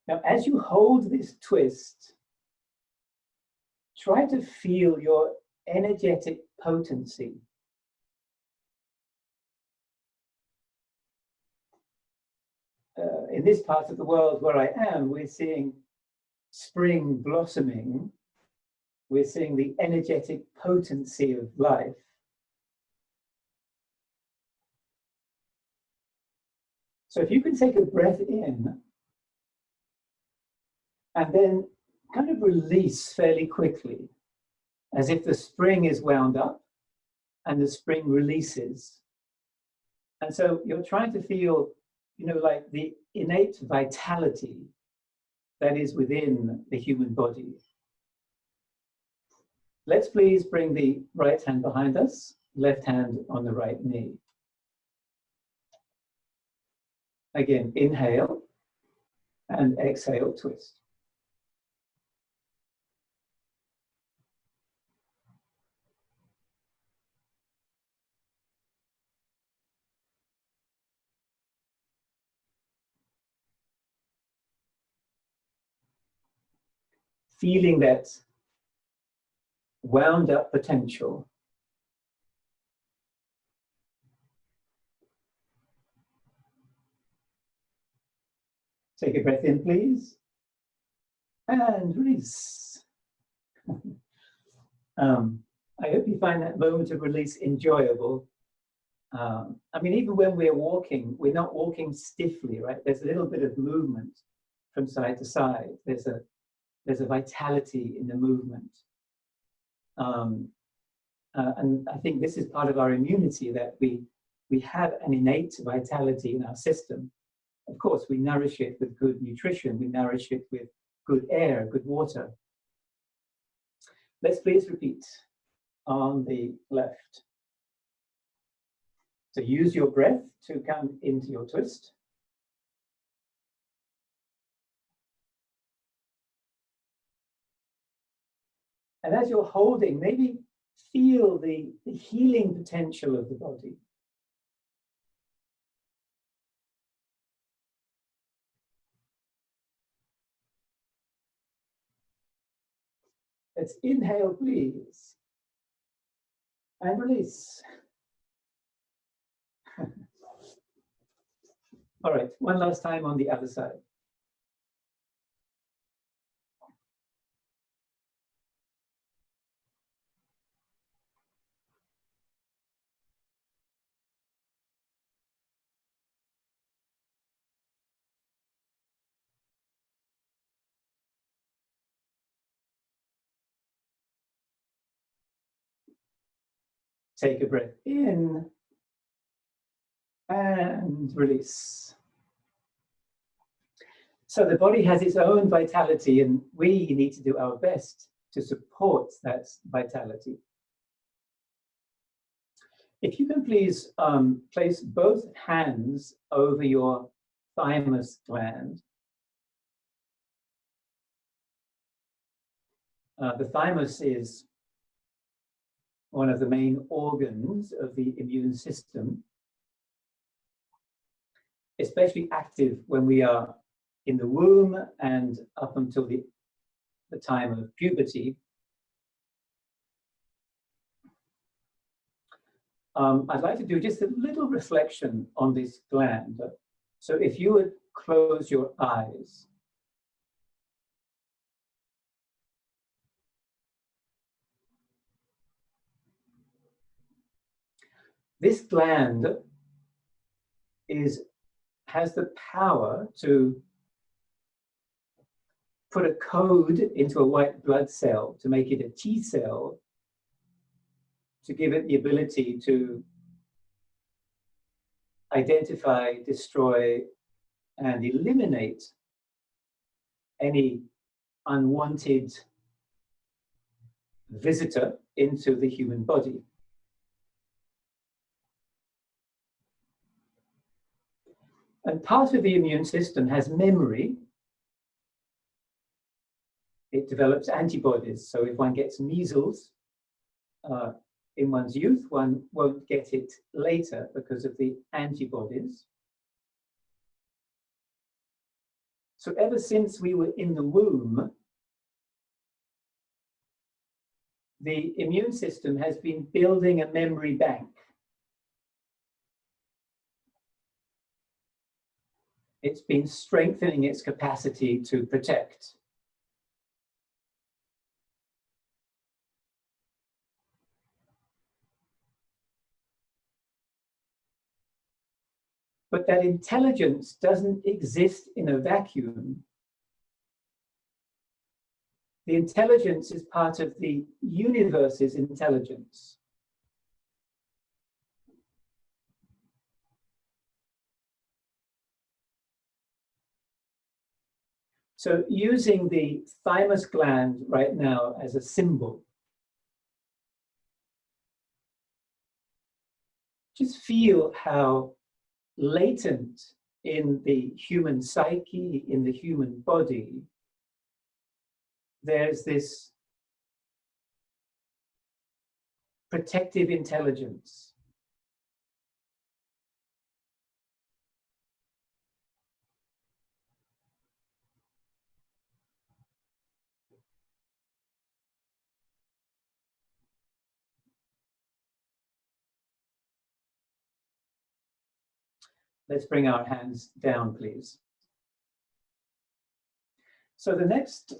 Now, as you hold this twist, try to feel your energetic potency. In this part of the world where I am, we're seeing spring blossoming. We're seeing the energetic potency of life. So if you can take a breath in and then kind of release fairly quickly, as if the spring is wound up and the spring releases. And so you're trying to feel, you know, like the innate vitality that is within the human body. Let's please bring the right hand behind us, left hand on the right knee. Again, inhale and exhale, twist. Feeling that wound up potential. Take a breath in, please, and release. I hope you find that moment of release enjoyable. I mean, even when we're walking, we're not walking stiffly, right? There's a little bit of movement from side to side. There's a vitality in the movement. And I think this is part of our immunity, that we have an innate vitality in our system. Of course, we nourish it with good nutrition. We nourish it with good air, good water. Let's please repeat on the left. So use your breath to come into your twist. And as you're holding, maybe feel the healing potential of the body. Let's inhale, please, and release. All right, one last time on the other side. Take a breath in and release. So the body has its own vitality, and we need to do our best to support that vitality. If you can please place both hands over your thymus gland. The thymus is one of the main organs of the immune system, especially active when we are in the womb and up until the time of puberty. I'd like to do just a little reflection on this gland. So if you would close your eyes. This gland has the power to put a code into a white blood cell to make it a T cell, to give it the ability to identify, destroy, and eliminate any unwanted visitor into the human body. And part of the immune system has memory. It develops antibodies. So if one gets measles in one's youth, one won't get it later because of the antibodies. So ever since we were in the womb, the immune system has been building a memory bank. It's been strengthening its capacity to protect. But that intelligence doesn't exist in a vacuum. The intelligence is part of the universe's intelligence. So using the thymus gland right now as a symbol, just feel how latent in the human psyche, in the human body, there's this protective intelligence. Let's bring our hands down, please. So the next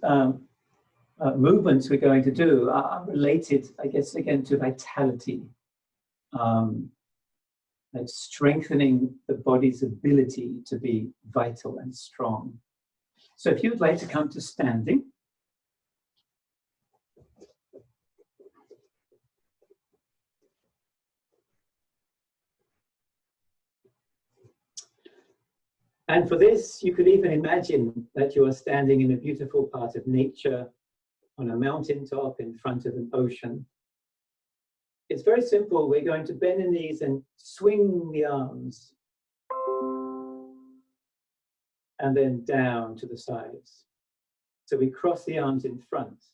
movements we're going to do are related, I guess, again, to vitality. Like strengthening the body's ability to be vital and strong. So if you'd like to come to standing. And for this, you could even imagine that you are standing in a beautiful part of nature, on a mountaintop in front of an ocean. It's very simple. We're going to bend the knees and swing the arms. And then down to the sides. So we cross the arms in front.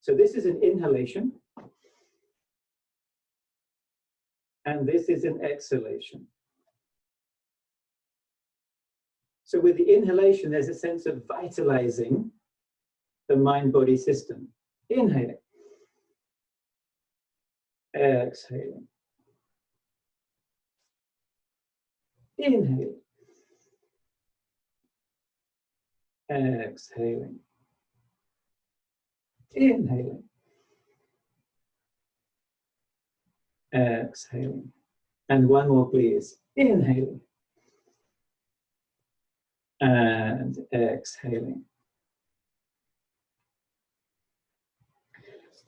So this is an inhalation. And this is an exhalation. So with the inhalation, there's a sense of vitalizing the mind-body system. Inhaling. Exhaling. Inhaling. Exhaling. Inhaling. Exhaling. And one more, please. Inhaling. And exhaling.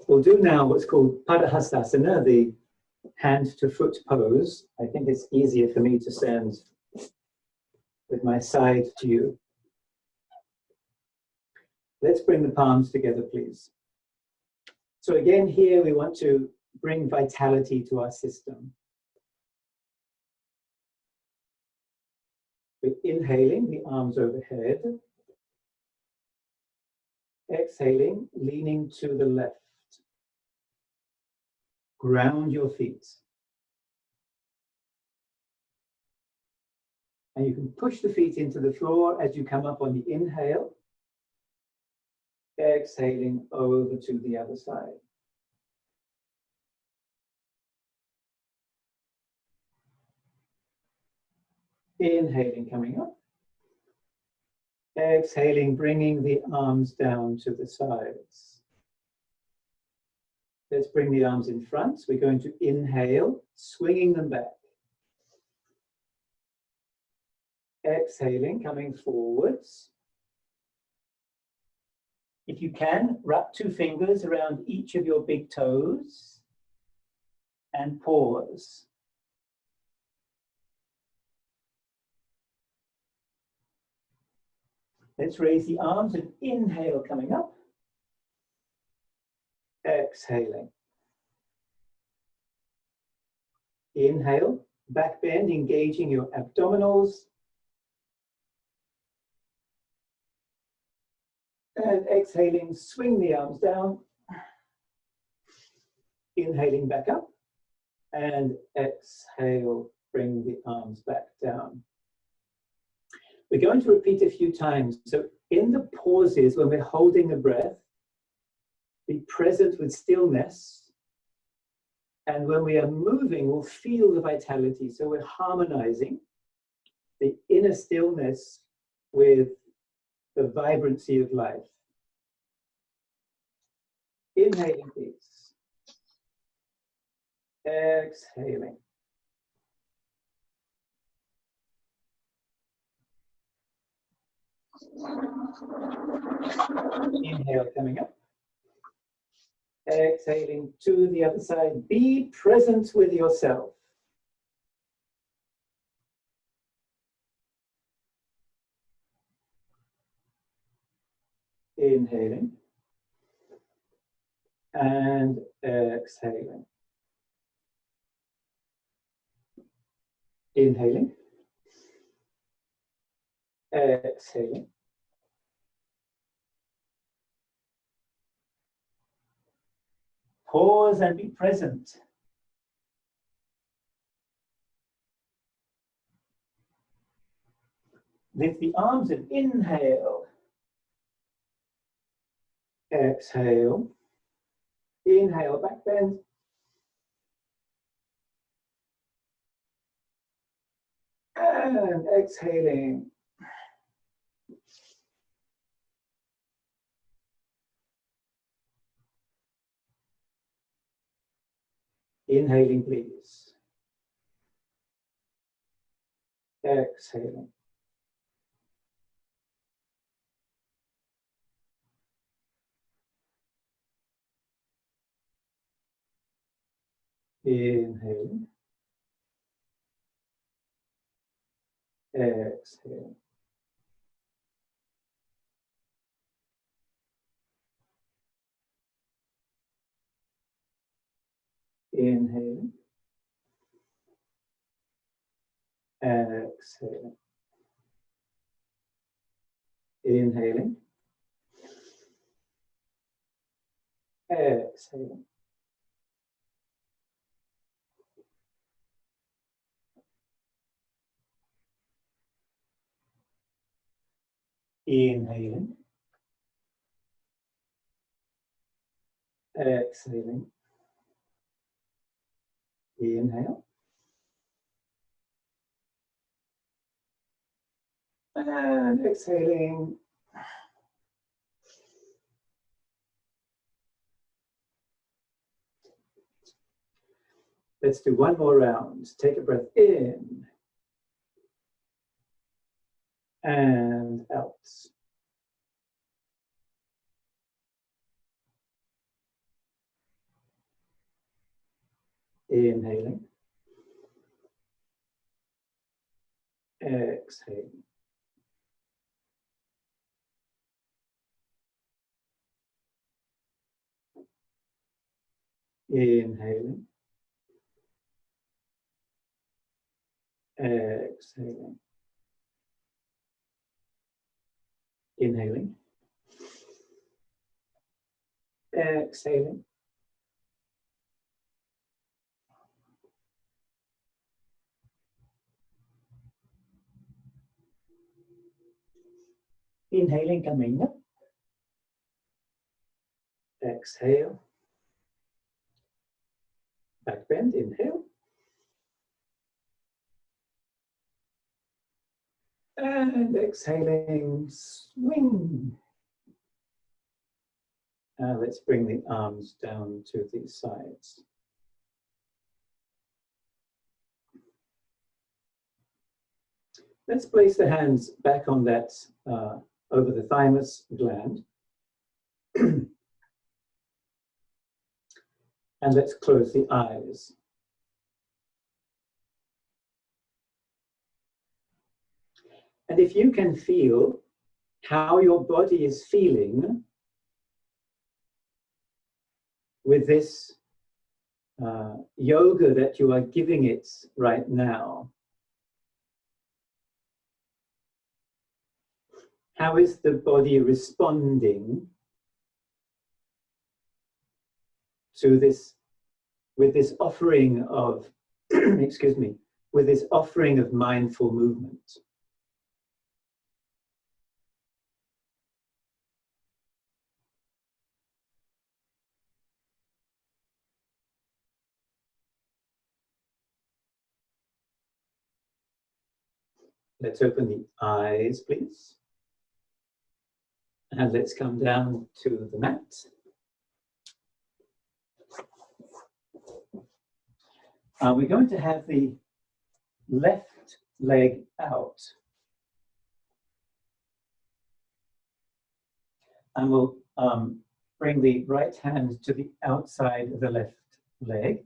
We'll do now what's called Padahastasana, the hand to foot pose. I think it's easier for me to stand with my side to you. Let's bring the palms together, please. So again, here we want to bring vitality to our system. We're inhaling, the arms overhead. Exhaling, leaning to the left. Ground your feet. And you can push the feet into the floor as you come up on the inhale. Exhaling over to the other side. Inhaling, coming up. Exhaling, bringing the arms down to the sides. Let's bring the arms in front. We're going to inhale, swinging them back. Exhaling, coming forwards. If you can, wrap 2 fingers around each of your big toes and pause. Let's raise the arms and inhale, coming up. Exhaling. Inhale, back bend, engaging your abdominals. And exhaling, swing the arms down. Inhaling back up. And exhale, bring the arms back down. We're going to repeat a few times. So in the pauses, when we're holding the breath, be present with stillness. And when we are moving, we'll feel the vitality. So we're harmonizing the inner stillness with the vibrancy of life. Inhaling, please. Exhaling. Inhale, coming up. Exhaling to the other side. Be present with yourself. Inhaling. And exhaling. Inhaling. Exhaling. Pause and be present. Lift the arms and inhale. Exhale. Inhale, back bend. And exhaling. Inhaling, please. Exhaling. Inhaling. Exhale. Inhaling. Exhaling. Inhaling. Exhaling. Inhaling. Exhaling. Inhale. And exhaling. Let's do one more round. Take a breath in and out. Inhaling. Exhaling. Inhaling. Exhaling. Inhaling. Exhaling. Inhaling, coming up. Exhale. Back bend, inhale. And exhaling, swing. Let's bring the arms down to the sides. Let's place the hands back on that, over the thymus gland. And let's close the eyes. And if you can feel how your body is feeling with this yoga that you are giving it right now, how is the body responding to this, with this offering of, excuse me, with this offering of mindful movement? Let's open the eyes, please. And let's come down to the mat. We're going to have the left leg out. And we'll bring the right hand to the outside of the left leg.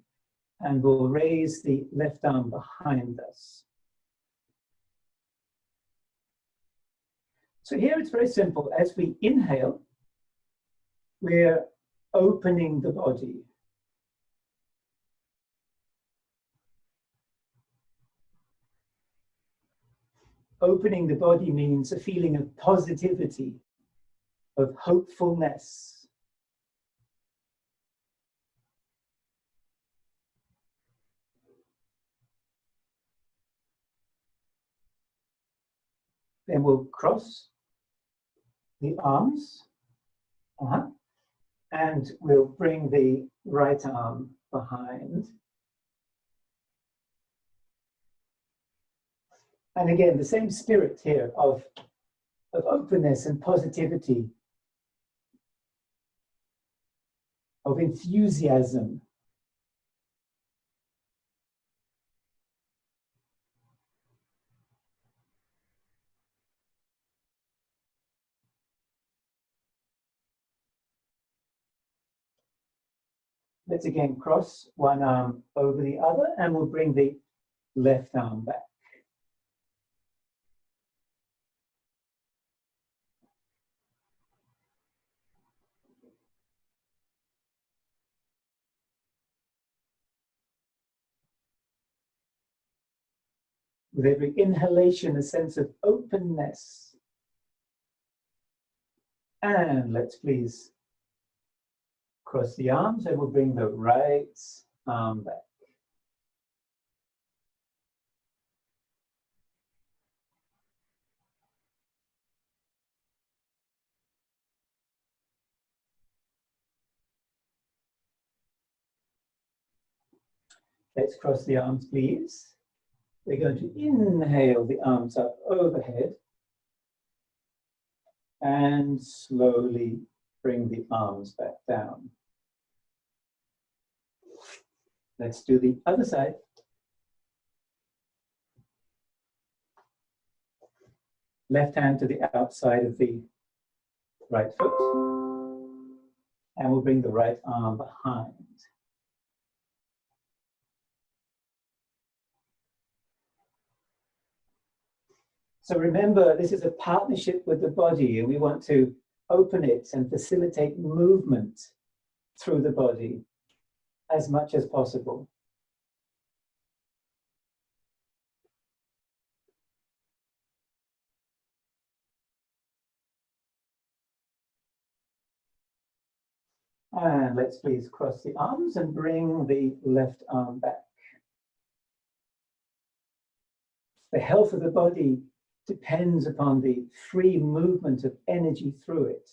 And we'll raise the left arm behind us. So here it's very simple. As we inhale, we're opening the body. Opening the body means a feeling of positivity, of hopefulness. Then we'll cross the arms, and we'll bring the right arm behind. And again, the same spirit here of openness and positivity, of enthusiasm. Let's again cross one arm over the other, and we'll bring the left arm back. With every inhalation, a sense of openness. And let's please cross the arms, and we'll bring the right arm back. Let's cross the arms, please. We're going to inhale the arms up overhead and slowly bring the arms back down. Let's do the other side. Left hand to the outside of the right foot, and we'll bring the right arm behind. So remember, this is a partnership with the body, and we want to open it and facilitate movement through the body as much as possible. And let's please cross the arms and bring the left arm back. The health of the body depends upon the free movement of energy through it.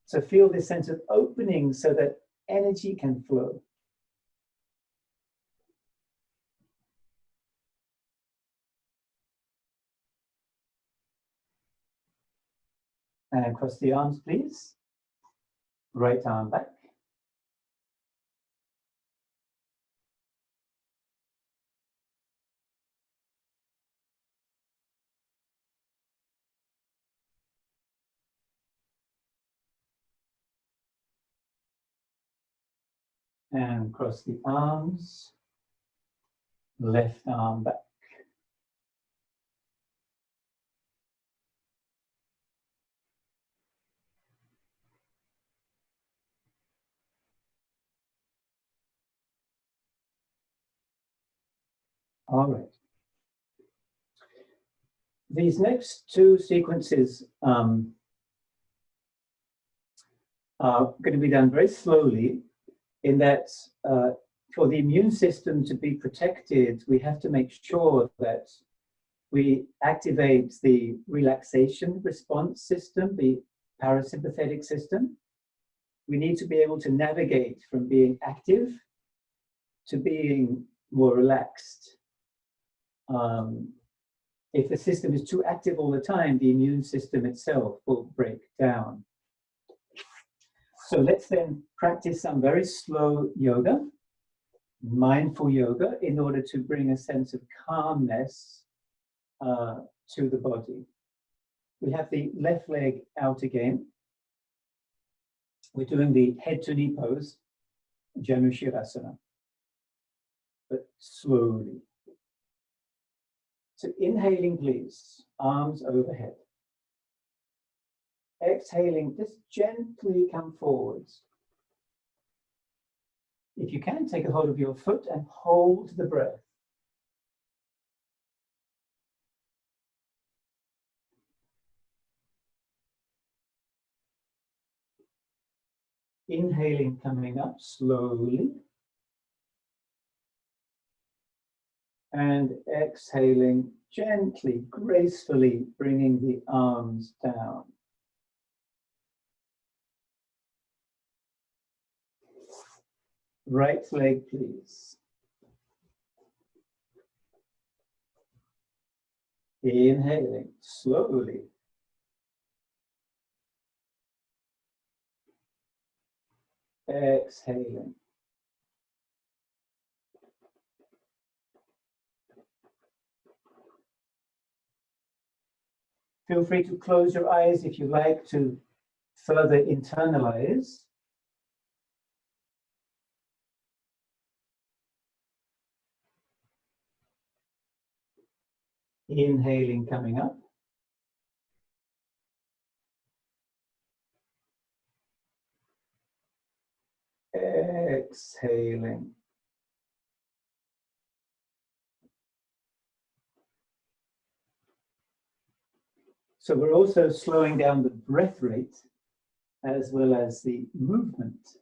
So feel this sense of opening so that energy can flow. And cross the arms, please. Right arm back. And cross the arms, left arm back. All right. These next two sequences are going to be done very slowly, in that for the immune system to be protected, we have to make sure that we activate the relaxation response system, the parasympathetic system. We need to be able to navigate from being active to being more relaxed. If the system is too active all the time, the immune system itself will break down. So let's then practice some very slow yoga, mindful yoga, in order to bring a sense of calmness to the body. We have the left leg out again. We're doing the head to knee pose, Janu Shirasana, but slowly. So inhaling, please, arms overhead. Exhaling, just gently come forwards. If you can, take a hold of your foot and hold the breath. Inhaling, coming up slowly. And exhaling, gently, gracefully bringing the arms down. Right leg, please. Inhaling, slowly. Exhaling. Feel free to close your eyes if you like to further internalize. Inhaling, coming up. Exhaling. So we're also slowing down the breath rate as well as the movement.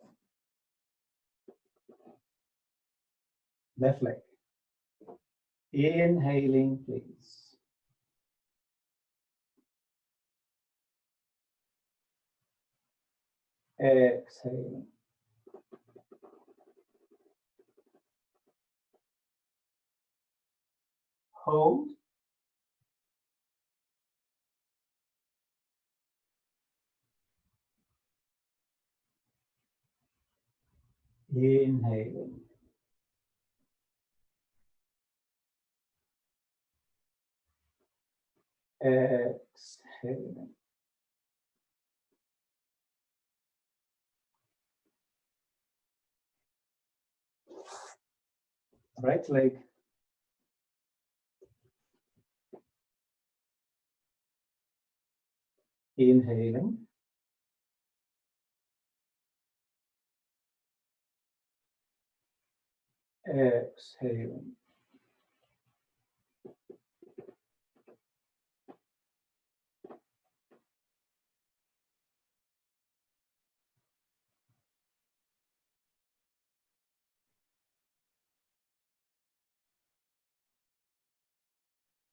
Left leg. Inhaling, please. Exhaling. Hold. Inhaling. Exhaling. Right leg. Inhaling. Exhaling.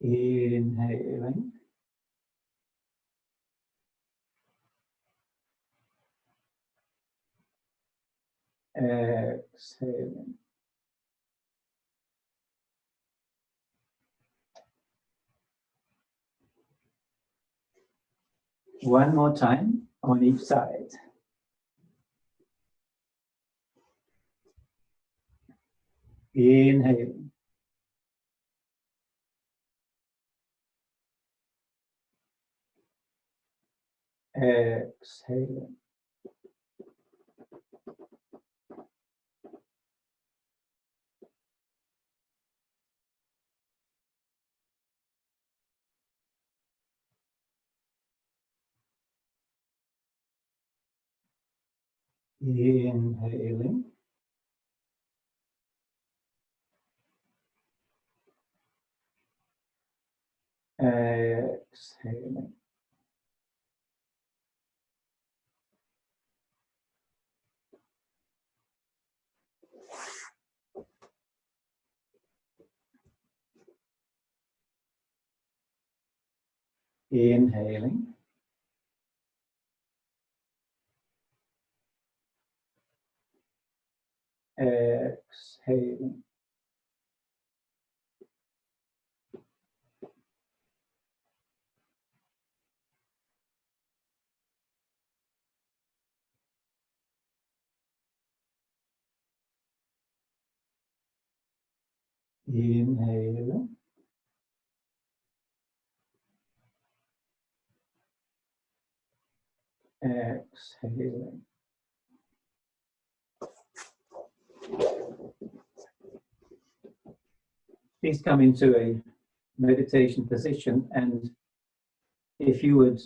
Inhaling. Exhaling. One more time on each side. Inhaling. Exhaling. Inhaling. Exhaling. Inhaling. Exhaling. 。Inhale. Exhaling. Please come into a meditation position, and if you would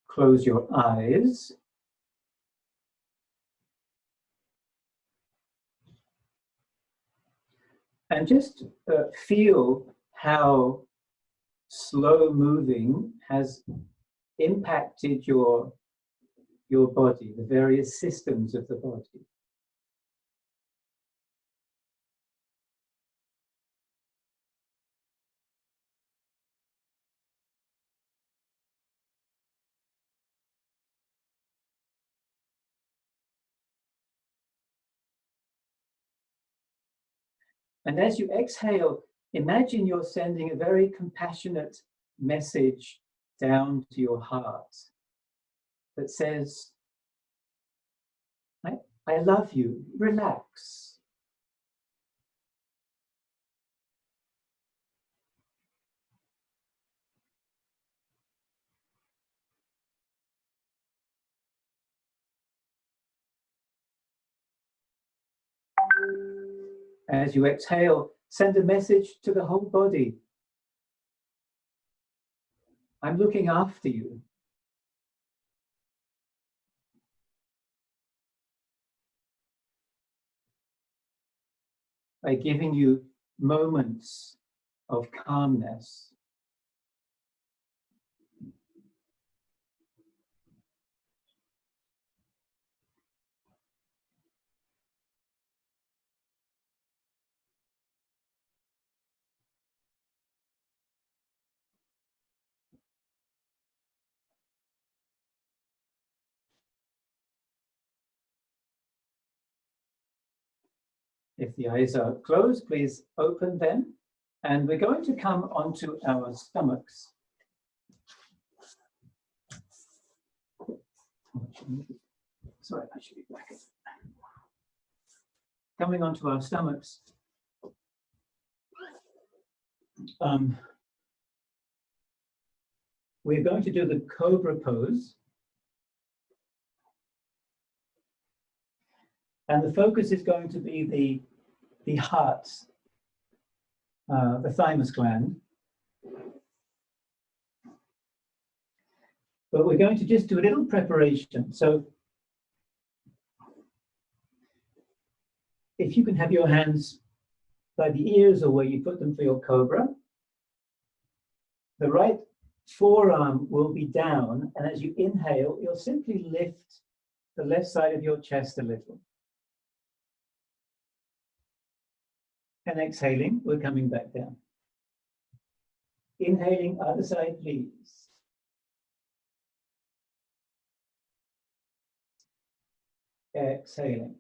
close your eyes. And just feel how slow moving has impacted your body, the various systems of the body. And as you exhale, imagine you're sending a very compassionate message down to your heart that says, I love you, relax. As you exhale, send a message to the whole body. I'm looking after you. By giving you moments of calmness. If the eyes are closed, please open them. And we're going to come onto our stomachs. Sorry, I should be back. Coming onto our stomachs. We're going to do the cobra pose. And the focus is going to be the heart, the thymus gland. But we're going to just do a little preparation. So if you can have your hands by the ears or where you put them for your cobra, the right forearm will be down, and as you inhale, you'll simply lift the left side of your chest a little. And exhaling, we're coming back down. Inhaling, other side, please. Exhaling.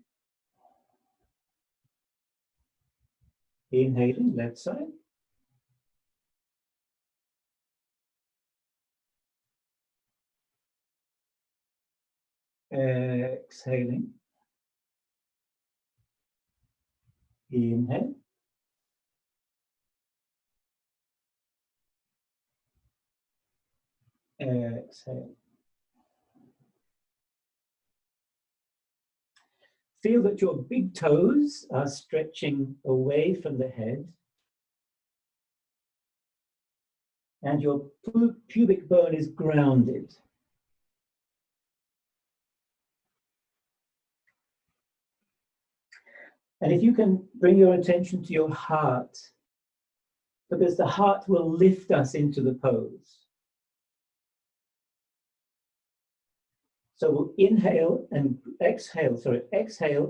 Inhaling, left side. Exhaling. Inhale. Exhale. Feel that your big toes are stretching away from the head. And your pubic bone is grounded. And if you can bring your attention to your heart, because the heart will lift us into the pose. So we'll inhale and exhale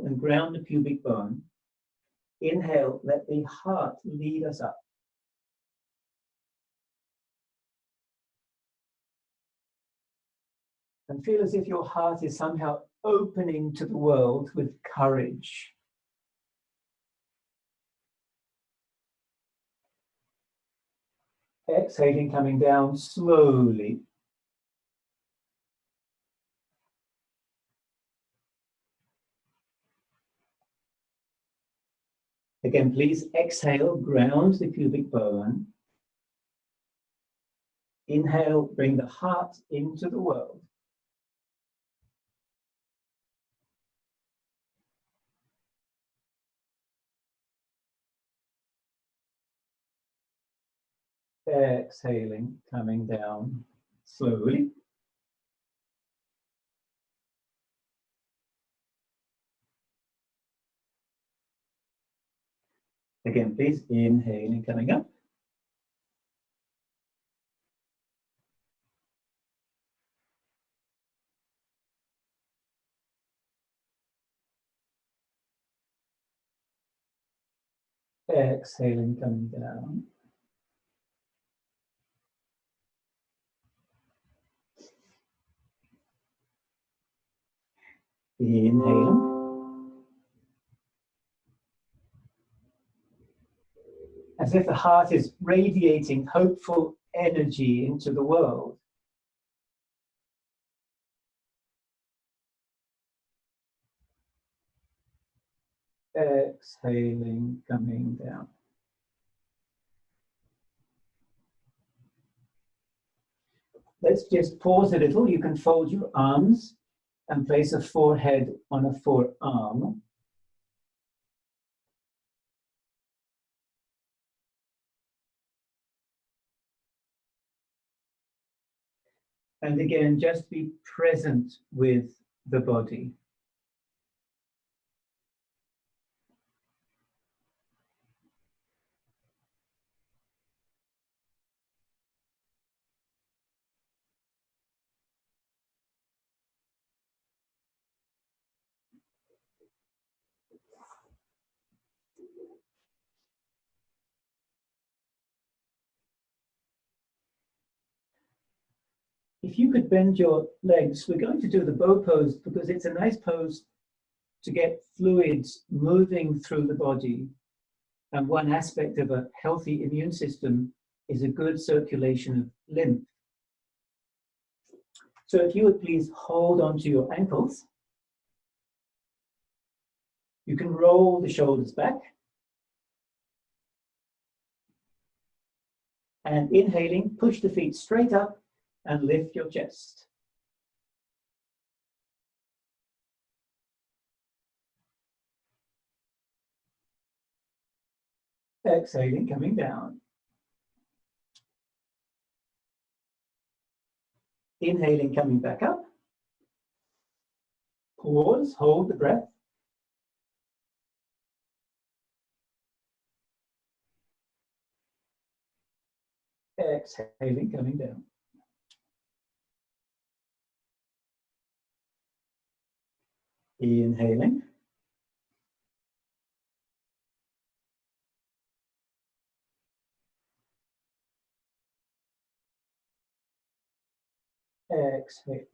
and ground the pubic bone. Inhale, let the heart lead us up. And feel as if your heart is somehow opening to the world with courage. Exhaling, coming down slowly. Again, please exhale, ground the pubic bone. Inhale, bring the heart into the world. Exhaling, coming down slowly. Again, please inhaling, coming up. Exhaling, coming down. Inhaling. As if the heart is radiating hopeful energy into the world. Exhaling, coming down. Let's just pause a little. You can fold your arms and place a forehead on a forearm. And again, just be present with the body. If you could bend your legs, we're going to do the bow pose because it's a nice pose to get fluids moving through the body. And one aspect of a healthy immune system is a good circulation of lymph. So if you would please hold onto your ankles. You can roll the shoulders back. And inhaling, push the feet straight up and lift your chest. Exhaling, coming down. Inhaling, coming back up. Pause, hold the breath. Exhaling, coming down. Inhaling. Exhaling.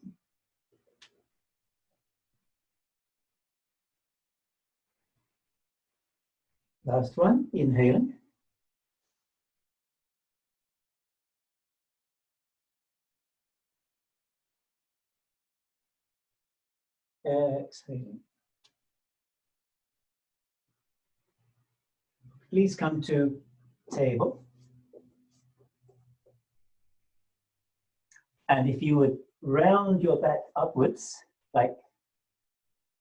Last one, inhaling. Exhaling. Please come to table. And if you would round your back upwards, like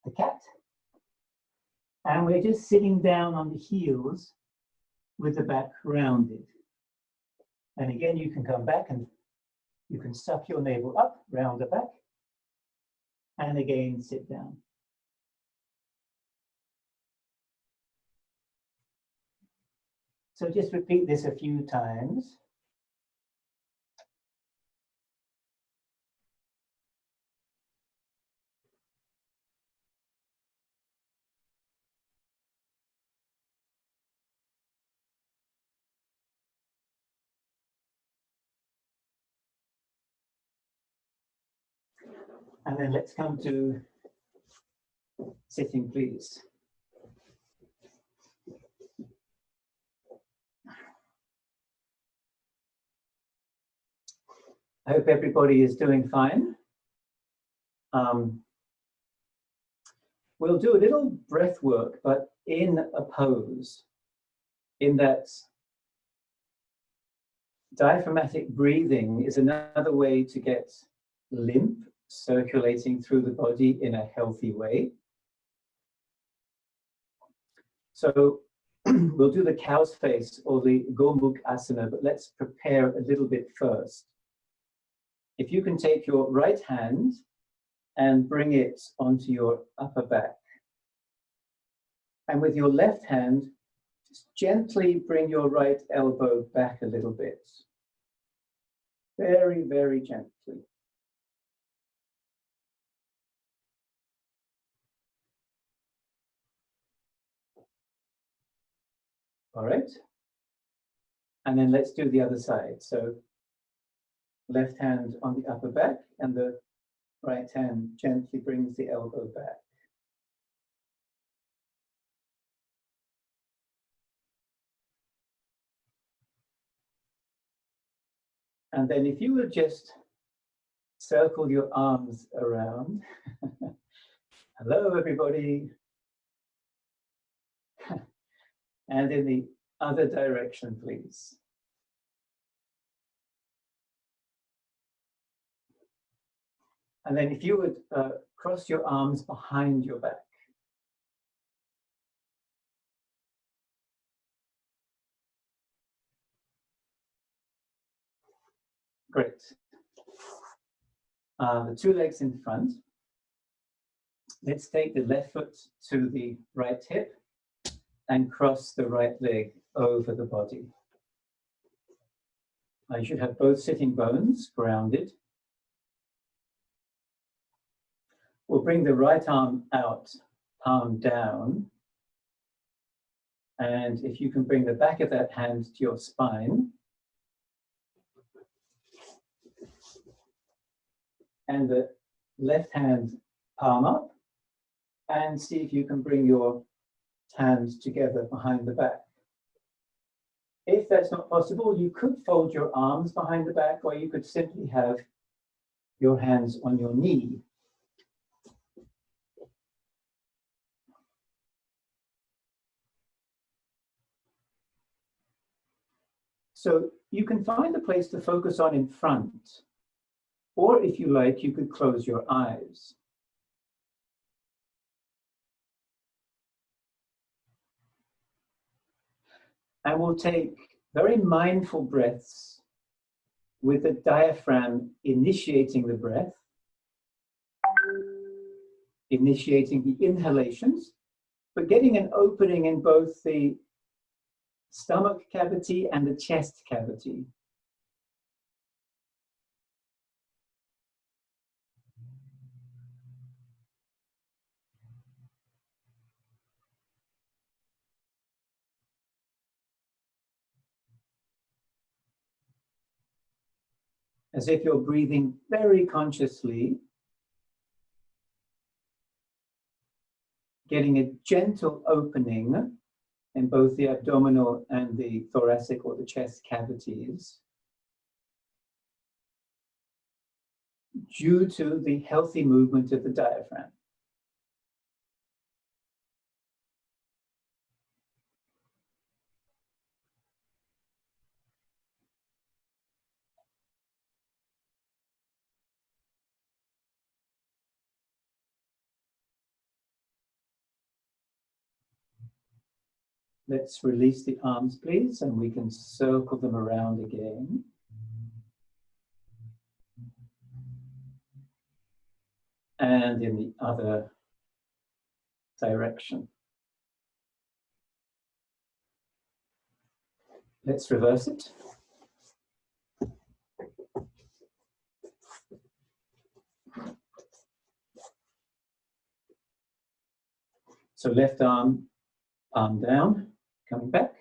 the cat. And we're just sitting down on the heels with the back rounded. And again, you can come back and you can suck your navel up, round the back, and again, sit down. So just repeat this a few times. And then let's come to sitting, please. I hope everybody is doing fine. We'll do a little breath work, but in a pose. in that diaphragmatic breathing is another way to get lymph circulating through the body in a healthy way. So we'll do the cow's face or the Gomukh Asana, but let's prepare a little bit first. If you can take your right hand and bring it onto your upper back. And with your left hand, just gently bring your right elbow back a little bit. Very, very gently. All right. And then let's do the other side. So left hand on the upper back and the right hand gently brings the elbow back. And then if you would just circle your arms around. Hello, everybody. And in the other direction, please. And then if you would cross your arms behind your back. Great. The two legs in front. Let's take the left foot to the right hip and cross the right leg over the body. You should have both sitting bones grounded. We'll bring the right arm out, palm down. And if you can bring the back of that hand to your spine. And the left hand palm up. And see if you can bring your hands together behind the back. If that's not possible, you could fold your arms behind the back, or you could simply have your hands on your knee. So you can find a place to focus on in front, or if you like, you could close your eyes. And we'll take very mindful breaths with the diaphragm initiating the breath, initiating the inhalations, but getting an opening in both the stomach cavity and the chest cavity. As if you're breathing very consciously, getting a gentle opening in both the abdominal and the thoracic or the chest cavities due to the healthy movement of the diaphragm. Let's release the arms, please, and we can circle them around again. And in the other direction. Let's reverse it. So left arm, palm down, coming back.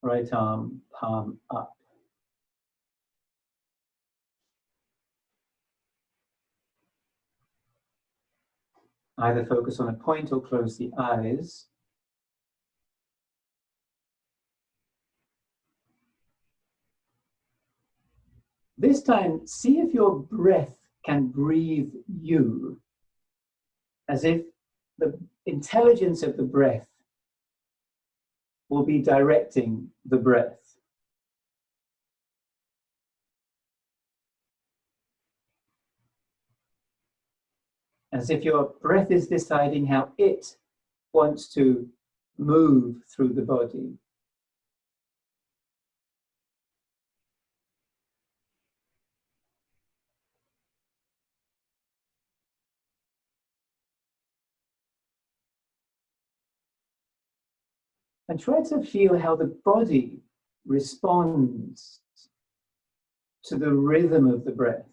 Right arm, palm up. Either focus on a point or close the eyes. This time, see if your breath can breathe you, as if the intelligence of the breath will be directing the breath. As if your breath is deciding how it wants to move through the body. And try to feel how the body responds to the rhythm of the breath.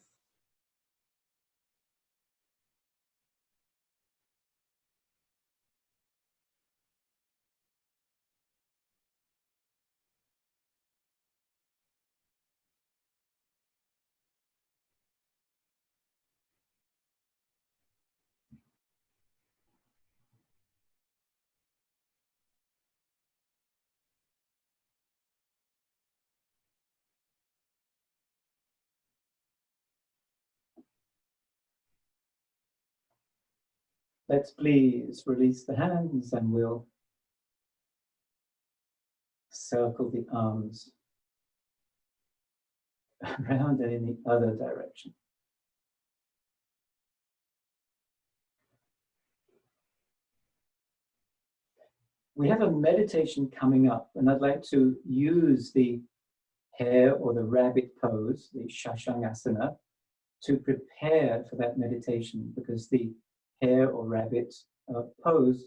Let's please release the hands and we'll circle the arms around and in the other direction. We have a meditation coming up, and I'd like to use the hare or the rabbit pose, the Shashangasana, to prepare for that meditation, because the hare or rabbit pose,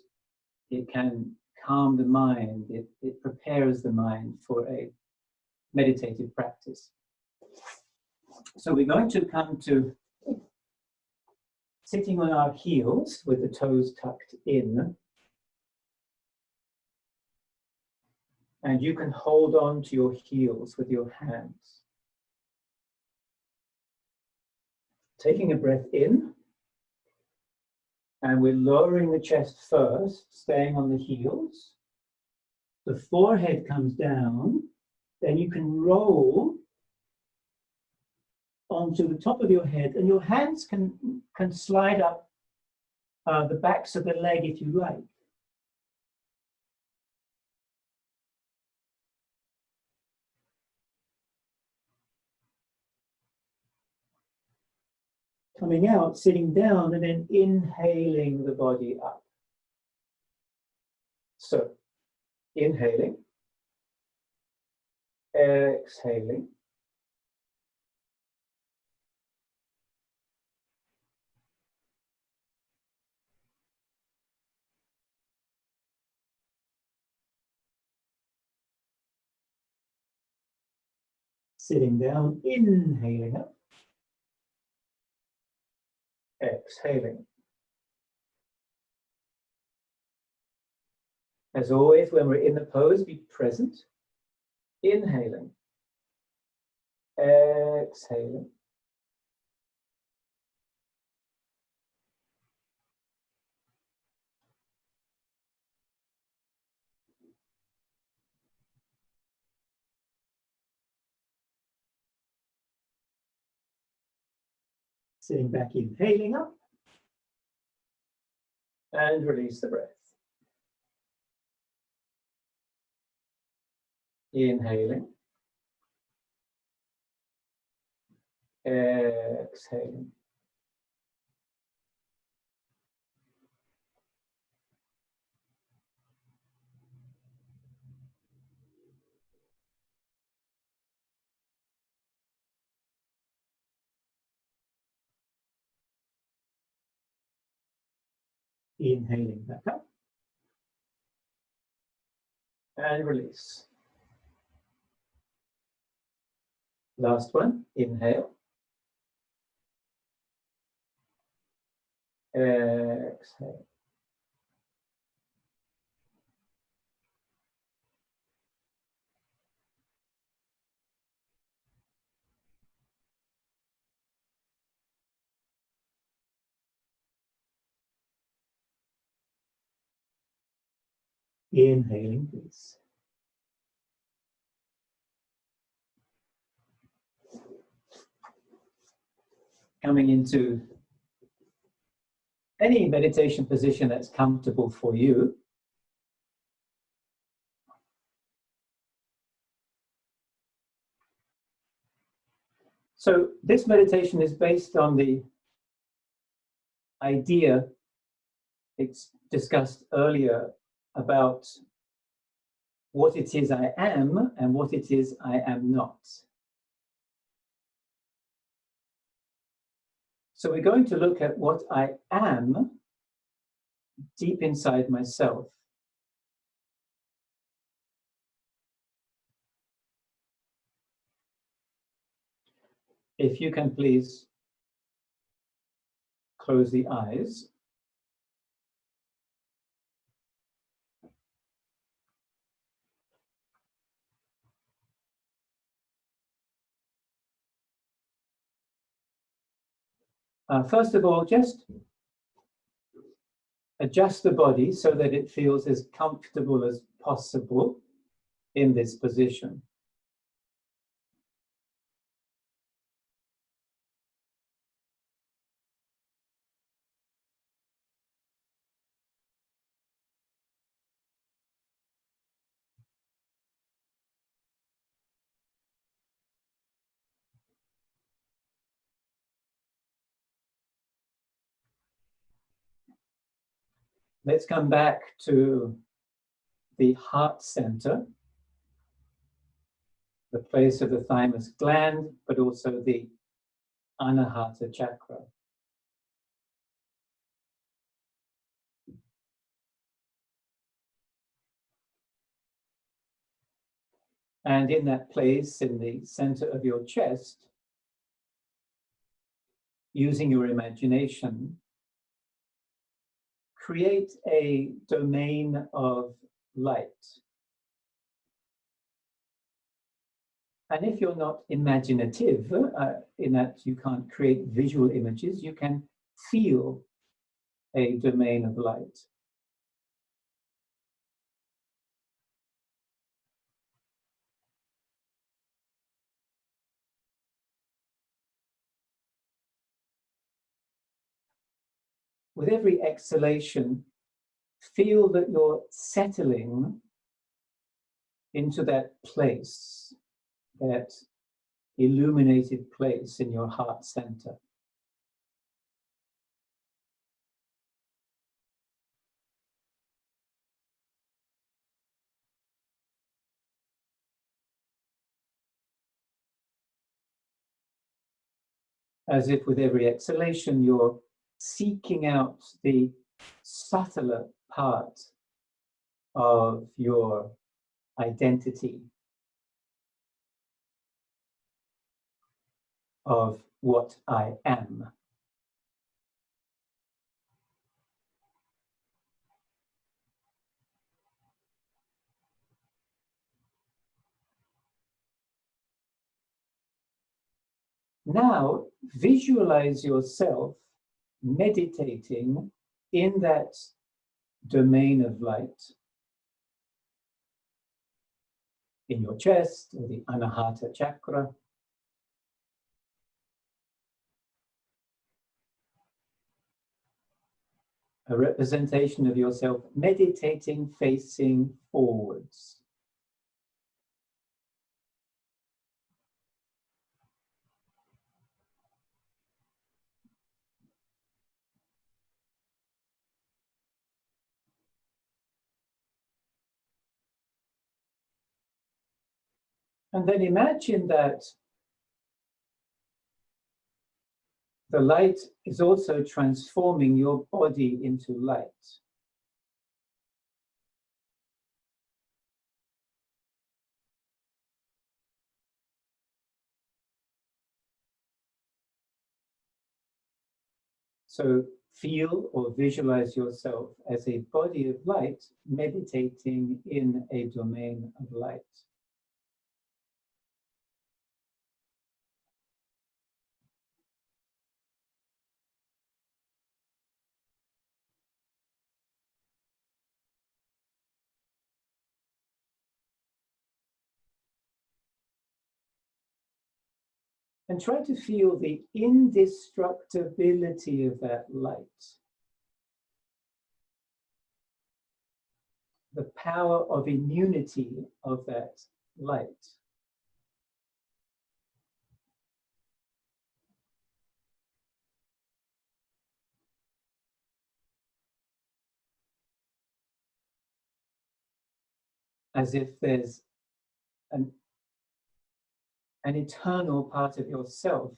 it can calm the mind, it prepares the mind for a meditative practice. So we're going to come to sitting on our heels with the toes tucked in. And you can hold on to your heels with your hands. Taking a breath in, and we're lowering the chest first, staying on the heels. The forehead comes down, then you can roll onto the top of your head, and your hands can slide up the backs of the leg if you like. Coming out, sitting down, and then inhaling the body up. So, inhaling, exhaling, sitting down, inhaling up, exhaling. As always, when we're in the pose, be present. Inhaling, exhaling. Sitting back, inhaling up, and release the breath. Inhaling, exhaling. Inhaling back up, and release. Last one, inhale, exhale. Inhaling, please. Coming into any meditation position that's comfortable for you. So this meditation is based on the idea it's discussed earlier about what it is I am and what it is I am not. So we're going to look at what I am deep inside myself. If you can please close the eyes. First of all, just adjust the body so that it feels as comfortable as possible in this position. Let's come back to the heart center, the place of the thymus gland, but also the Anahata chakra. And in that place, in the center of your chest, using your imagination, create a domain of light. And if you're not imaginative, in that you can't create visual images, you can feel a domain of light. With every exhalation, feel that you're settling into that place, that illuminated place in your heart center. As if with every exhalation, you're seeking out the subtler part of your identity, of what I am. Now, visualize yourself meditating in that domain of light in your chest, or the Anahata chakra. A representation of yourself meditating, facing forwards. And then imagine that the light is also transforming your body into light. So feel or visualize yourself as a body of light meditating in a domain of light. And try to feel the indestructibility of that light. The power of immunity of that light. as if there's an eternal part of yourself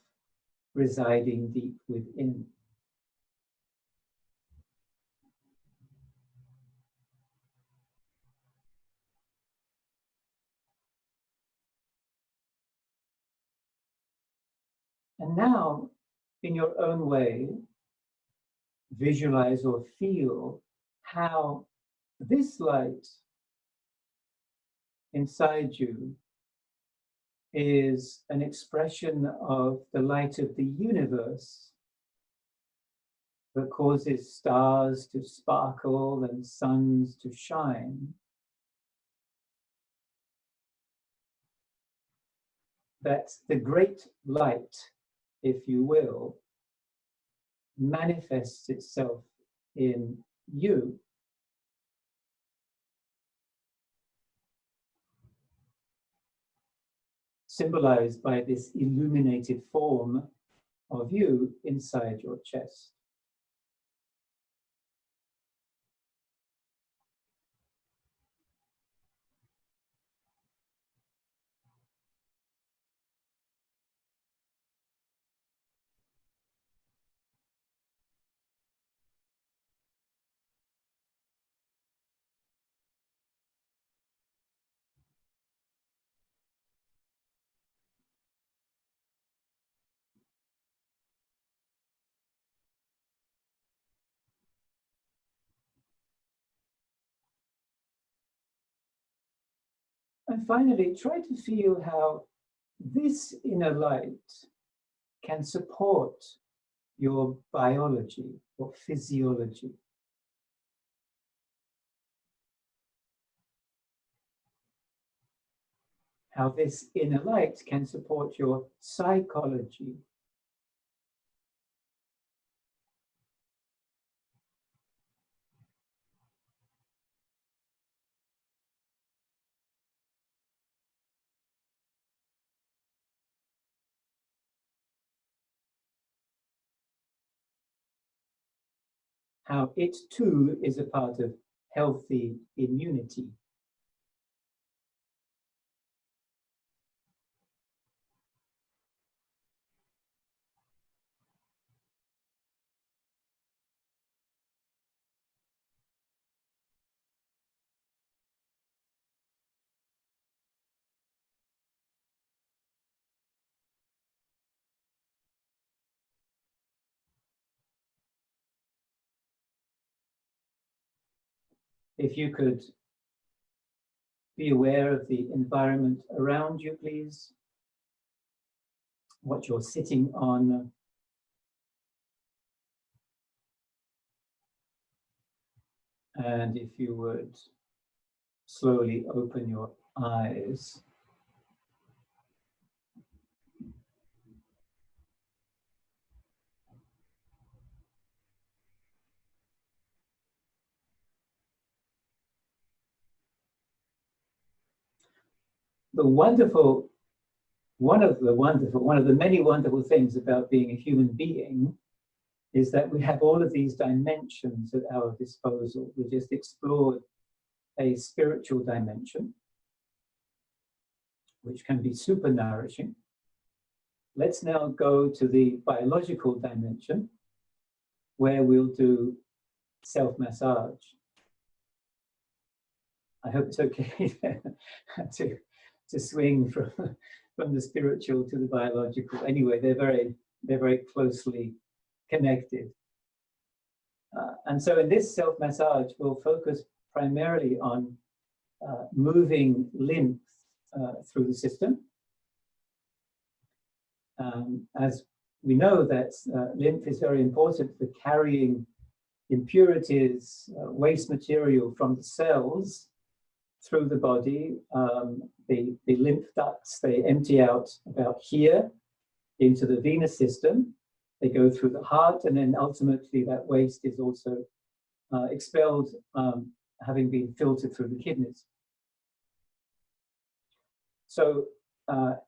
residing deep within. And now, in your own way, visualize or feel how this light inside you is an expression of the light of the universe that causes stars to sparkle and suns to shine. That the great light, if you will, manifests itself in you. Symbolized by this illuminated form of you inside your chest. And finally, try to feel how this inner light can support your biology or physiology. How this inner light can support your psychology. How it too is a part of healthy immunity. If you could be aware of the environment around you, please. What you're sitting on. And if you would slowly open your eyes. One of the many wonderful things about being a human being is that we have all of these dimensions at our disposal. We just explored a spiritual dimension, which can be super nourishing. Let's now go to the biological dimension, where we'll do self-massage. I hope it's okay to swing from the spiritual to the biological. Anyway, they're very closely connected. And so in this self-massage, we'll focus primarily on moving lymph through the system. As we know that lymph is very important for carrying impurities, waste material from the cells through the body. The lymph ducts, they empty out about here into the venous system. They go through the heart, and then ultimately that waste is also expelled, having been filtered through the kidneys. So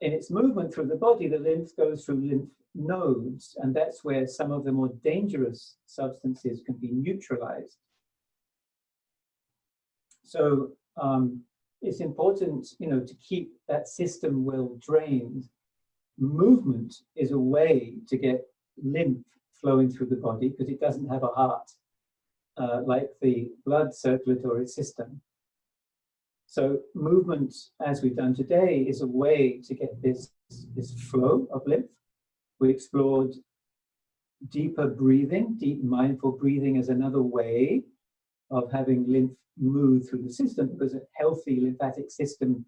in its movement through the body, the lymph goes through lymph nodes, and that's where some of the more dangerous substances can be neutralized. So it's important, to keep that system well drained. Movement is a way to get lymph flowing through the body because it doesn't have a heart like the blood circulatory system. So movement, as we've done today, is a way to get this flow of lymph. We explored deeper breathing. Deep mindful breathing is another way of having lymph move through the system, because a healthy lymphatic system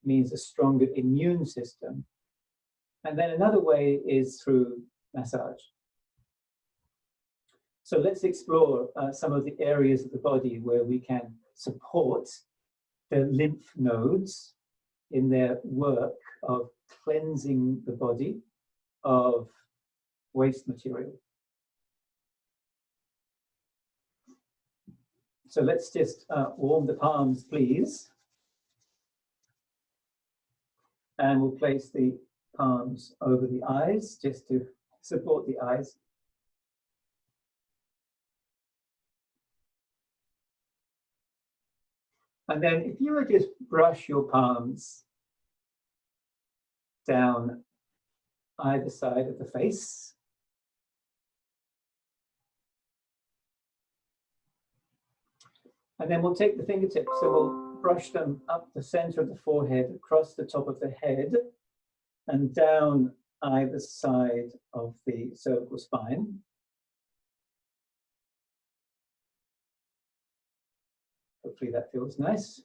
means a stronger immune system. And then another way is through massage. So let's explore some of the areas of the body where we can support the lymph nodes in their work of cleansing the body of waste material. So let's just warm the palms, please. And we'll place the palms over the eyes just to support the eyes. And then if you would just brush your palms down either side of the face. And then we'll take the fingertips and we'll brush them up the center of the forehead, across the top of the head, and down either side of the cervical spine. Hopefully that feels nice.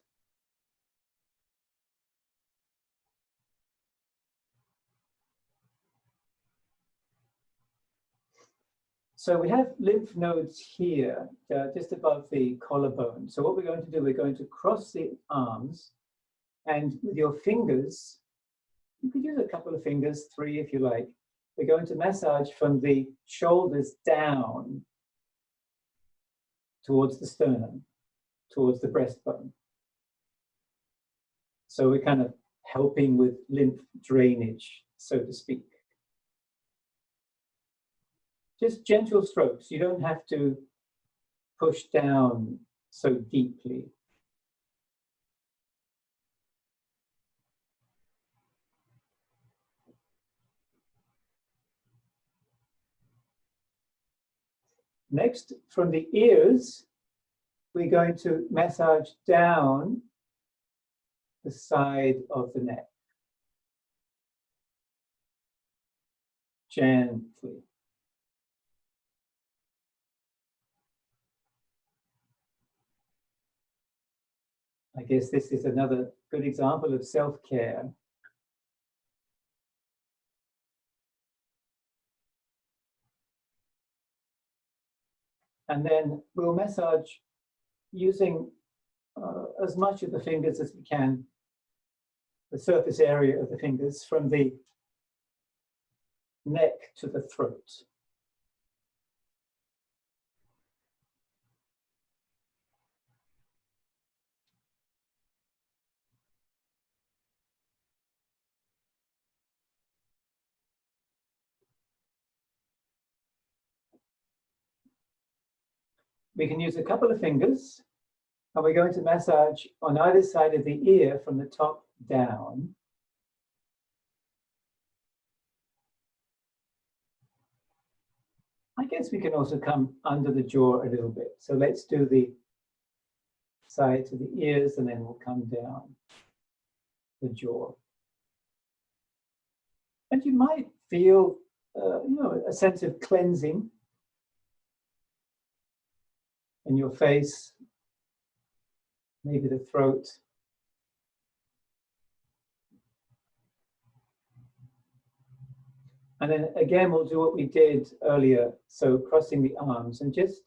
So we have lymph nodes here, just above the collarbone. So what we're going to do, we're going to cross the arms, and with your fingers, you could use a couple of fingers, 3 if you like. We're going to massage from the shoulders down towards the sternum, towards the breastbone. So we're kind of helping with lymph drainage, so to speak. Just gentle strokes. You don't have to push down so deeply. Next, from the ears, we're going to massage down the side of the neck. Gently. I guess this is another good example of self-care. And then we'll massage using as much of the fingers as we can, the surface area of the fingers from the neck to the throat. We can use a couple of fingers, and we're going to massage on either side of the ear from the top down. I guess we can also come under the jaw a little bit. So let's do the side to the ears, and then we'll come down the jaw. And you might feel, a sense of cleansing in your face, maybe the throat. And then again, we'll do what we did earlier. So crossing the arms and just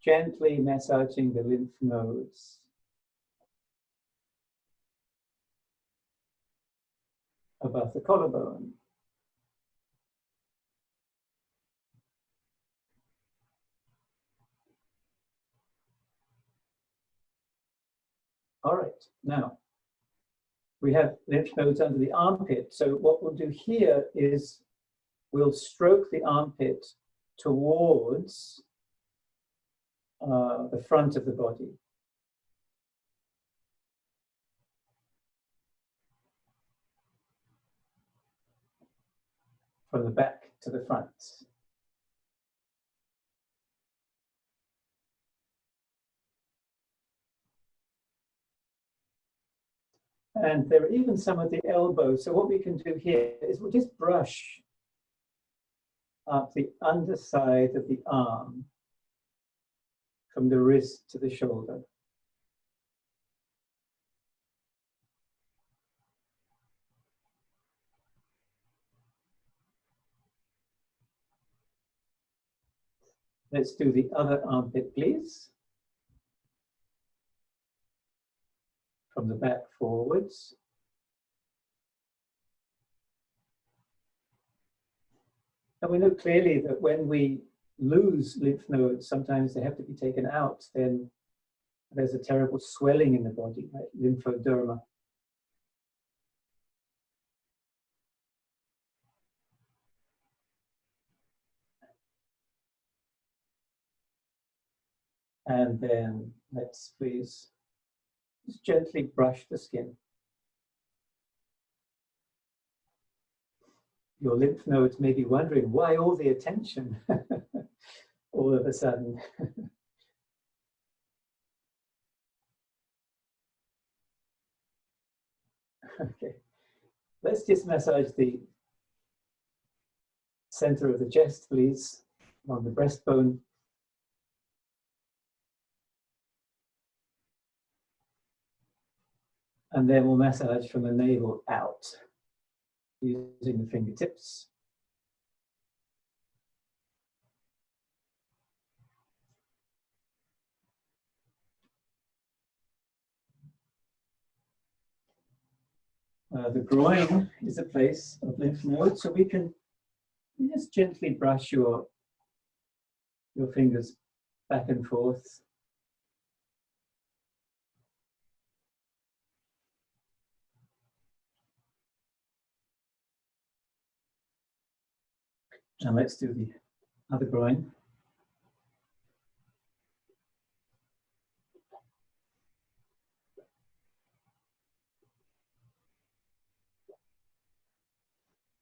gently massaging the lymph nodes. Above the collarbone. All right, now we have lymph nodes under the armpit. So what we'll do here is we'll stroke the armpit towards the front of the body. from the back to the front. And there are even some of the elbows. So what we can do here is we'll just brush up the underside of the arm from the wrist to the shoulder. Let's do the other armpit, please. From the back forwards. And we know clearly that when we lose lymph nodes, sometimes they have to be taken out, then there's a terrible swelling in the body, like lymphoderma. And then let's please just gently brush the skin. Your lymph nodes may be wondering, why all the attention all of a sudden? Okay, let's just massage the center of the chest, please, on the breastbone. And then we'll massage from the navel out, using the fingertips. The groin is a place of lymph nodes, so we can just gently brush your fingers back and forth. And let's do the other groin.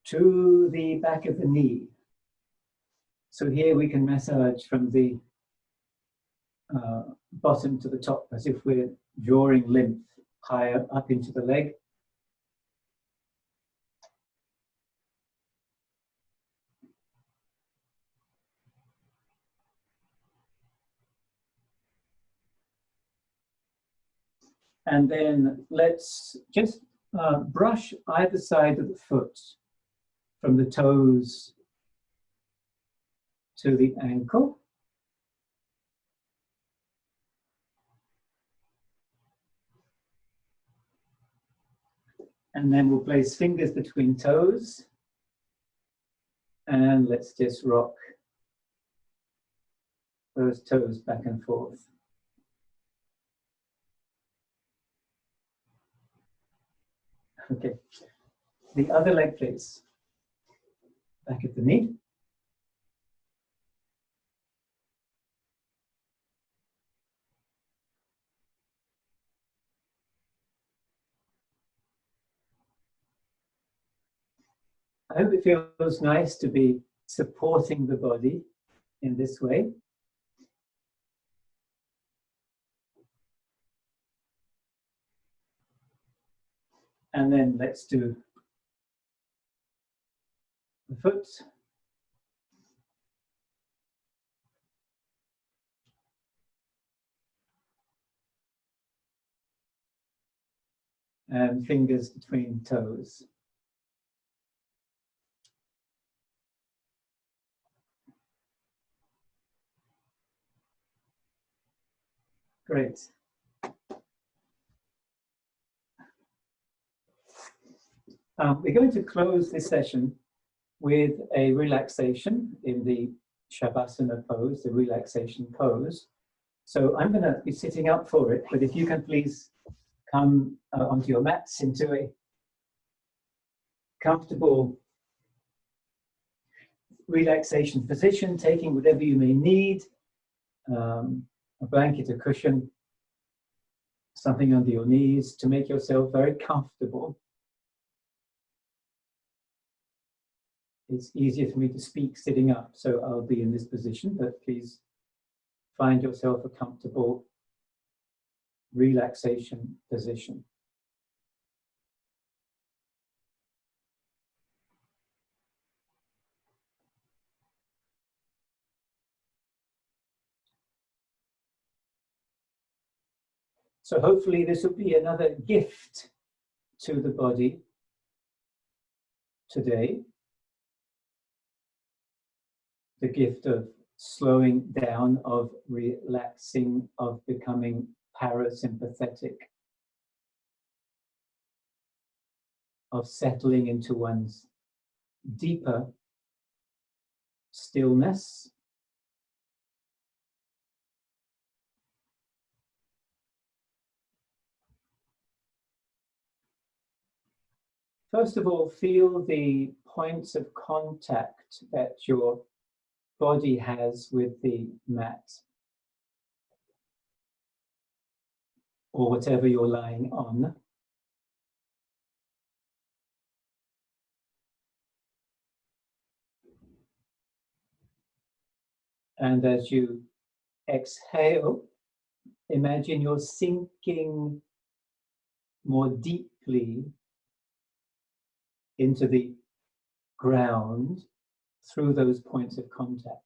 To the back of the knee. So here we can massage from the bottom to the top, as if we're drawing lymph higher up into the leg. And then let's just brush either side of the foot, from the toes to the ankle. And then we'll place fingers between toes. And let's just rock those toes back and forth. Okay, the other leg, please. Back at the knee. I hope it feels nice to be supporting the body in this way. And then let's do the foot. And fingers between toes. Great. We're going to close this session with a relaxation in the Shavasana pose, the relaxation pose. So I'm going to be sitting up for it, but if you can please come onto your mats into a comfortable relaxation position, taking whatever you may need, a blanket, a cushion, something under your knees to make yourself very comfortable. It's easier for me to speak sitting up, so I'll be in this position, but please find yourself a comfortable relaxation position. So hopefully this will be another gift to the body today. The gift of slowing down, of relaxing, of becoming parasympathetic, of settling into one's deeper stillness. First of all, feel the points of contact that your body has with the mat or whatever you're lying on. And as you exhale, imagine you're sinking more deeply into the ground through those points of contact.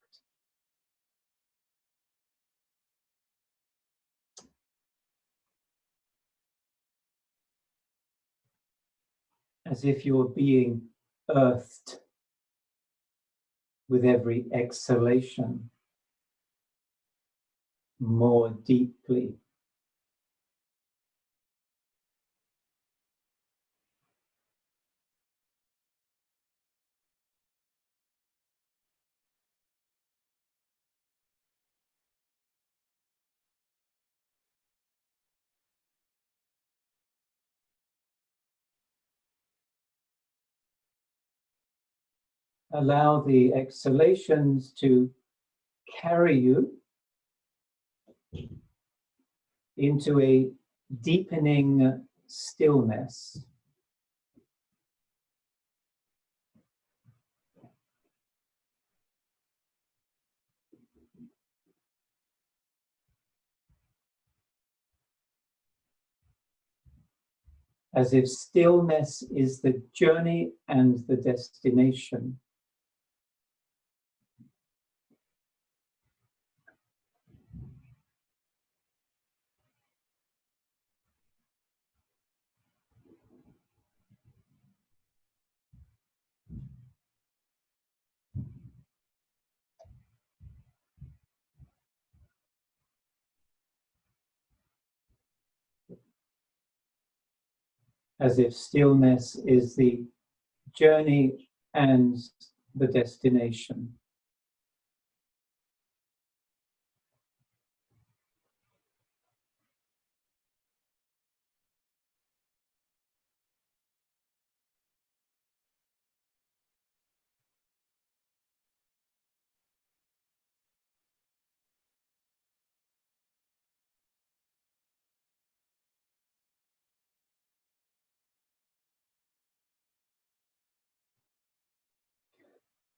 As if you're being earthed with every exhalation more deeply. Allow the exhalations to carry you into a deepening stillness. As if stillness is the journey and the destination. As if stillness is the journey and the destination.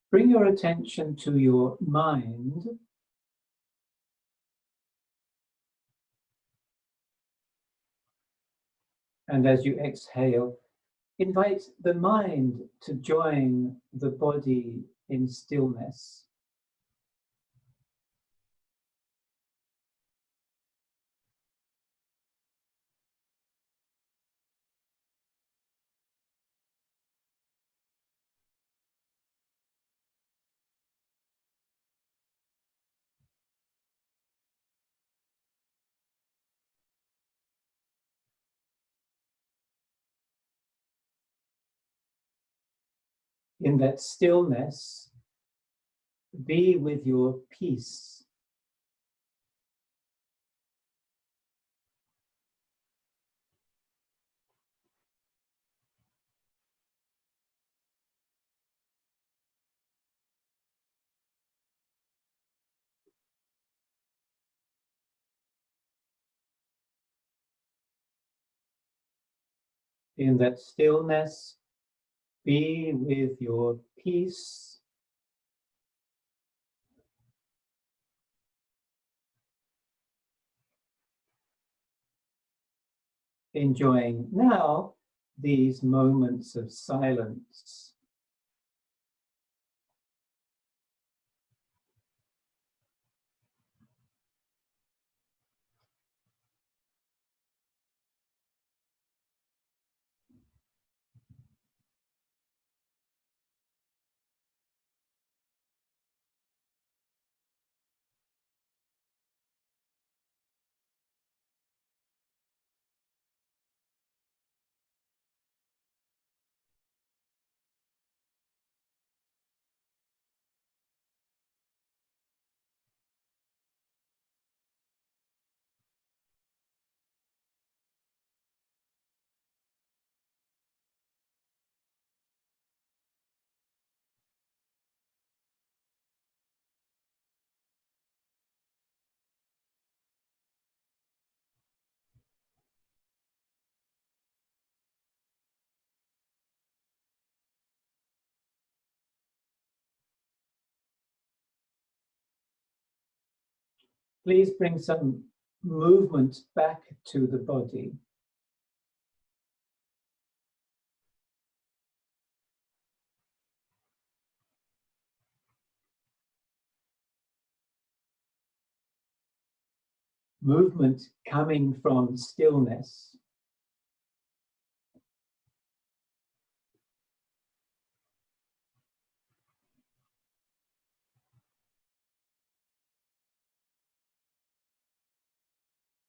Bring your attention to your mind. And as you exhale, invite the mind to join the body in stillness. In that stillness, be with your peace. In that stillness, be with your peace. Enjoying now these moments of silence. Please bring some movement back to the body. Movement coming from stillness.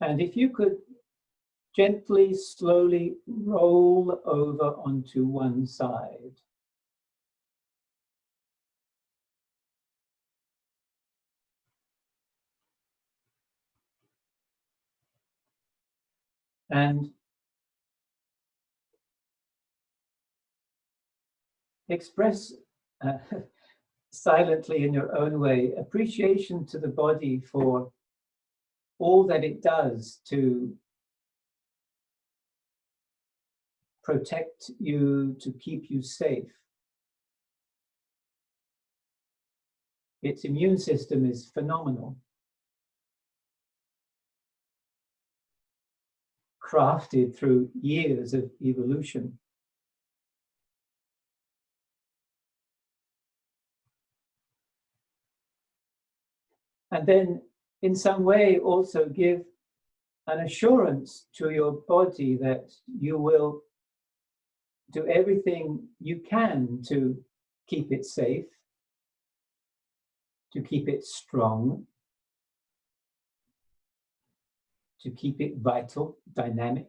And if you could gently, slowly roll over onto one side. And express silently in your own way appreciation to the body for all that it does to protect you, to keep you safe. Its immune system is phenomenal, crafted through years of evolution. And then in some way also give an assurance to your body that you will do everything you can to keep it safe, to keep it strong, to keep it vital, dynamic.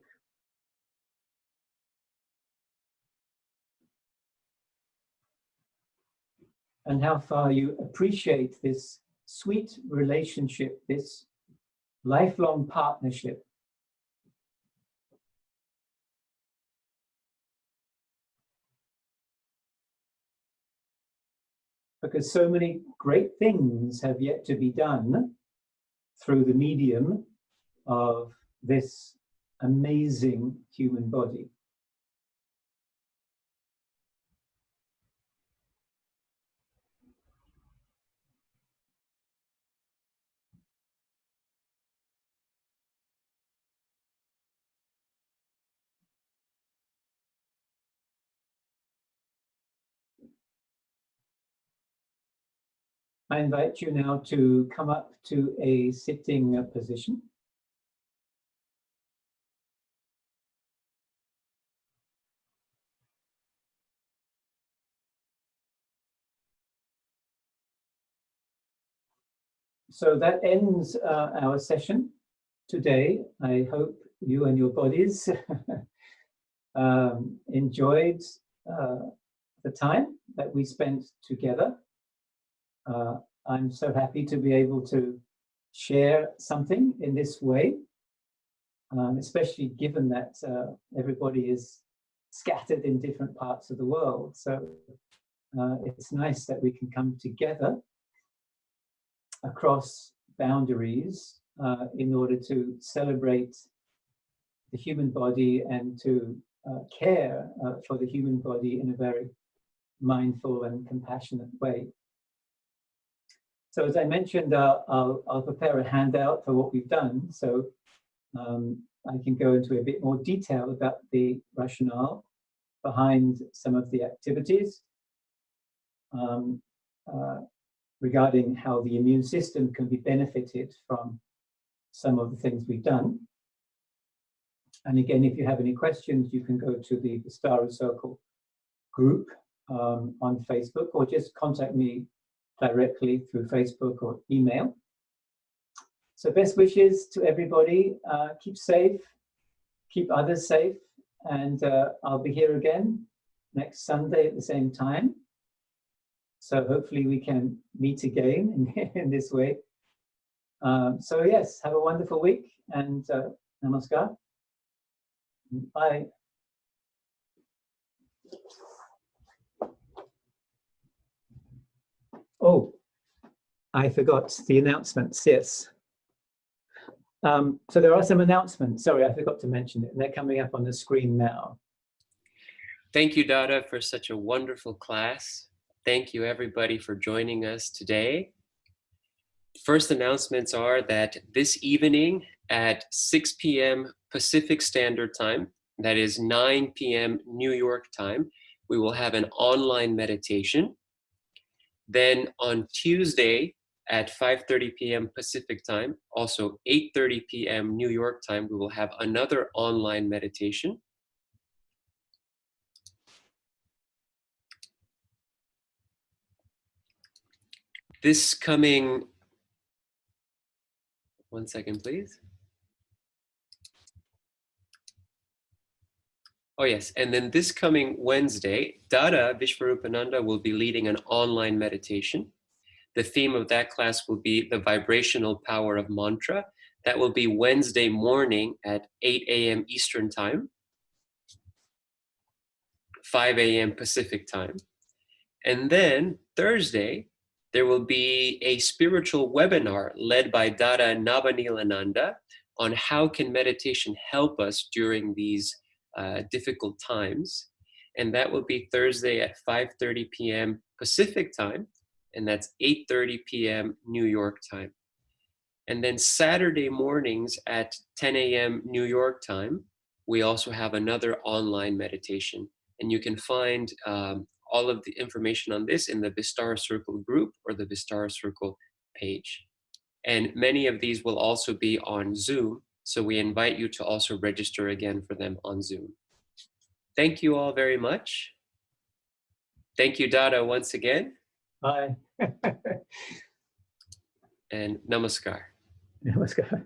And how far you appreciate this sweet relationship, this lifelong partnership. Because so many great things have yet to be done through the medium of this amazing human body. I invite you now to come up to a sitting position. So that ends our session today. I hope you and your bodies enjoyed the time that we spent together. I'm so happy to be able to share something in this way, especially given that everybody is scattered in different parts of the world. So it's nice that we can come together across boundaries in order to celebrate the human body and to care for the human body in a very mindful and compassionate way. So as I mentioned, I'll prepare a handout for what we've done, so I can go into a bit more detail about the rationale behind some of the activities regarding how the immune system can be benefited from some of the things we've done. And again, if you have any questions, you can go to the Vistara Circle group on Facebook, or just contact me directly through Facebook or email. So best wishes to everybody. Keep safe, keep others safe, and I'll be here again next Sunday at the same time. So hopefully we can meet again in this way. So yes, have a wonderful week, and namaskar. Bye. Oh, I forgot the announcements, yes. So there are some announcements. Sorry, I forgot to mention it. They're coming up on the screen now. Thank you, Dada, for such a wonderful class. Thank you, everybody, for joining us today. First announcements are that this evening at 6 p.m. Pacific Standard Time, that is 9 p.m. New York time, we will have an online meditation. Then on Tuesday at 5:30 p.m. Pacific time, also 8:30 p.m. New York time, we will have another online meditation. This coming, one second, please. Oh yes, and then this coming Wednesday, Dada Vishvarupananda will be leading an online meditation. The theme of that class will be the vibrational power of mantra. That will be Wednesday morning at 8 a.m. Eastern time, 5 a.m. Pacific time. And then Thursday, there will be a spiritual webinar led by Dada Navanilananda on how can meditation help us during these difficult times. And that will be Thursday at 5:30 p.m. Pacific time, and that's 8:30 p.m. New York time. And then Saturday mornings at 10 a.m. New York time, we also have another online meditation. And you can find all of the information on this in the Vistara Circle group or the Vistara Circle page. And many of these will also be on Zoom, so we invite you to also register again for them on Zoom. Thank you all very much. Thank you, Dada, once again. Bye. And namaskar. Namaskar.